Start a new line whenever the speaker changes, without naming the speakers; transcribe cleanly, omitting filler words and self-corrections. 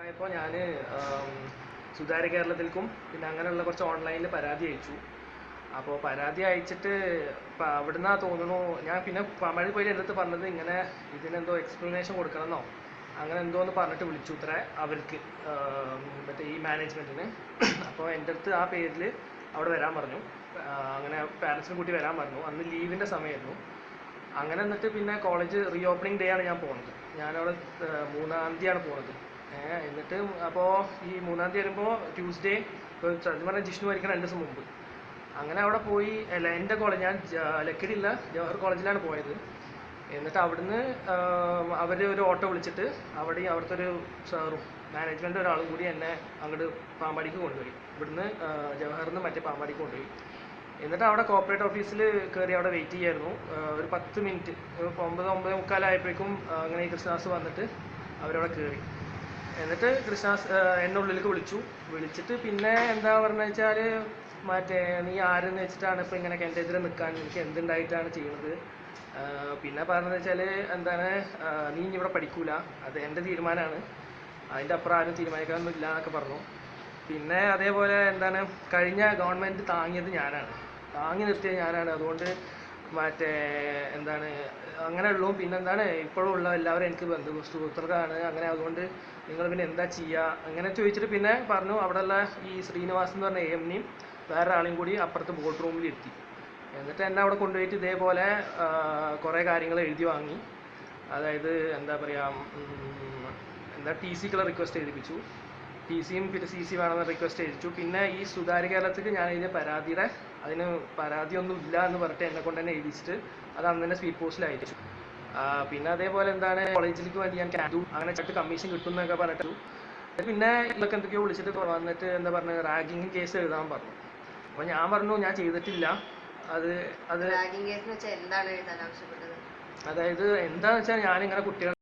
ആയപ്പോൾ ഞാൻ സുതാര്യ കേരളത്തിൽക്കും പിന്നെ അങ്ങനെയുള്ള കുറച്ച് ഓൺലൈനിൽ പരാതി അയച്ചു. അപ്പോൾ പരാതി അയച്ചിട്ട് അവിടുന്ന് തോന്നുന്നു ഞാൻ പിന്നെ പാമ്പാടി പോയി എൻ്റെ അടുത്ത് പറഞ്ഞത് ഇങ്ങനെ ഇതിനെന്തോ എക്സ്പ്ലനേഷൻ കൊടുക്കണമെന്നോ അങ്ങനെ എന്തോ എന്ന് പറഞ്ഞിട്ട് വിളിച്ചു ഇത്രേ അവർക്ക് മറ്റേ ഈ മാനേജ്മെൻറ്റിന്. അപ്പോൾ എൻ്റെ അടുത്ത് ആ പേരിൽ അവിടെ വരാൻ പറഞ്ഞു. അങ്ങനെ പാരൻസിനെ കൂട്ടി വരാൻ പറഞ്ഞു. അന്ന് ലീവിൻ്റെ സമയമായിരുന്നു. അങ്ങനെ എന്നിട്ട് പിന്നെ കോളേജ് റീ ഓപ്പണിംഗ് ഡേ ആണ് ഞാൻ പോകുന്നത്. ഞാനവിടെ 3-ാം തീയതിയാണ് പോകുന്നത്. എന്നിട്ട് അപ്പോൾ ഈ 3-ാം തീയതി വരുമ്പോൾ ട്യൂസ്ഡേ സത്യം പറഞ്ഞാൽ ജിഷ്ണു മരിക്കണം 2 ദിവസം മുമ്പ്. അങ്ങനെ അവിടെ പോയി അല്ല എൻ്റെ കോളേജ് ഞാൻ ലക്കിടിയില്ല ജവഹർ കോളേജിലാണ് പോയത്. എന്നിട്ട് അവിടുന്ന് അവർ ഒരു ഓട്ടോ വിളിച്ചിട്ട് അവിടുത്തെ ഒരു സാറും മാനേജ്മെൻ്റ് ഒരാളും കൂടി എന്നെ അങ്ങോട്ട് പാമ്പാടിക്ക് കൊണ്ടുപോയി. ഇവിടുന്ന് ജവഹറിൽ നിന്ന് മറ്റേ പാമ്പാടിക്ക് കൊണ്ടുപോയി. എന്നിട്ട് അവിടെ കോർപ്പറേറ്റ് ഓഫീസിൽ കയറി അവിടെ വെയിറ്റ് ചെയ്യായിരുന്നു. ഒരു 10 മിനിറ്റ് 9-9:45 ആയപ്പോഴേക്കും അങ്ങനെ ഈ കൃഷ്ണദാസ് വന്നിട്ട് അവരവിടെ കയറി. എന്നിട്ട് കൃഷ്ണദാസ് എന്നെ ഉള്ളിലേക്ക് വിളിച്ചിട്ട് പിന്നെ എന്താ പറഞ്ഞു വെച്ചാൽ മറ്റേ നീ ആരെന്ന് വെച്ചിട്ടാണ് ഇപ്പോൾ ഇങ്ങനെ എൻ്റെ എതിരെ നിൽക്കാൻ എനിക്ക് എന്തുണ്ടായിട്ടാണ് ചെയ്യുന്നത്. പിന്നെ പറഞ്ഞതെന്ന് വെച്ചാൽ എന്താണ് നീ ഇനി ഇവിടെ പഠിക്കൂല, അത് എൻ്റെ തീരുമാനമാണ്, അതിൻ്റെ അപ്പുറം ആരും തീരുമാനിക്കാനൊന്നും ഇല്ല എന്നൊക്കെ പറഞ്ഞു. പിന്നെ അതേപോലെ എന്താണ് കഴിഞ്ഞ ഗവൺമെൻറ് താങ്ങി നിർത്തിയത് ഞാനാണ്. അതുകൊണ്ട് മറ്റേ എന്താണ് അങ്ങനെ ഉള്ളൂ. പിന്നെ എന്താണ് ഇപ്പോഴും ഉള്ള എല്ലാവരും എനിക്ക് സുഹൃത്തുക്കളാണ്. അങ്ങനെ അതുകൊണ്ട് നിങ്ങൾ പിന്നെ എന്താ ചെയ്യുക അങ്ങനെ ചോദിച്ചിട്ട് പിന്നെ പറഞ്ഞു അവിടെയുള്ള ഈ ശ്രീനിവാസ് എന്ന് പറഞ്ഞ AMനെയും വേറൊരാളെയും കൂടി അപ്പുറത്ത് ബോർഡ് റൂമിൽ ഇരുത്തി. എന്നിട്ട് എന്നെ അവിടെ കൊണ്ടുപോയിട്ട് ഇതേപോലെ കുറേ കാര്യങ്ങൾ എഴുതി വാങ്ങി. അതായത് എന്താ പറയുക TCക്കുള്ള റിക്വസ്റ്റ് എഴുതിപ്പിച്ചു. TCയും പിന്നെ CC വേണമെന്ന് റിക്വസ്റ്റ് എഴുതിച്ചു. പിന്നെ ഈ സുതാര്യ കേരളത്തിൽ ഞാൻ എഴുതിയ അതിന് പരാതിയൊന്നും ഇല്ല എന്ന് പറഞ്ഞിട്ട് എന്നെ കൊണ്ട് തന്നെ എഴുതിച്ചിട്ട് അത് അന്ന് തന്നെ സ്പീഡ് പോസ്റ്റിൽ അയച്ചു. പിന്നെ അതേപോലെ എന്താണ് കോളേജിലേക്ക് വേണ്ടി ഞാൻ അങ്ങനെ കമ്മീഷൻ കിട്ടും എന്നൊക്കെ പറഞ്ഞിട്ട് പിന്നെ ഇതൊക്കെ എന്തൊക്കെയോ വിളിച്ചിട്ട് വന്നിട്ട് എന്താ പറഞ്ഞത് റാഗിങ് കേസ് എഴുതാൻ പറഞ്ഞു. അപ്പോൾ ഞാൻ പറഞ്ഞു ഞാൻ ചെയ്തിട്ടില്ല. അതായത് എന്താണെന്ന് വെച്ചാൽ ഞാനിങ്ങനെ കുട്ടികൾ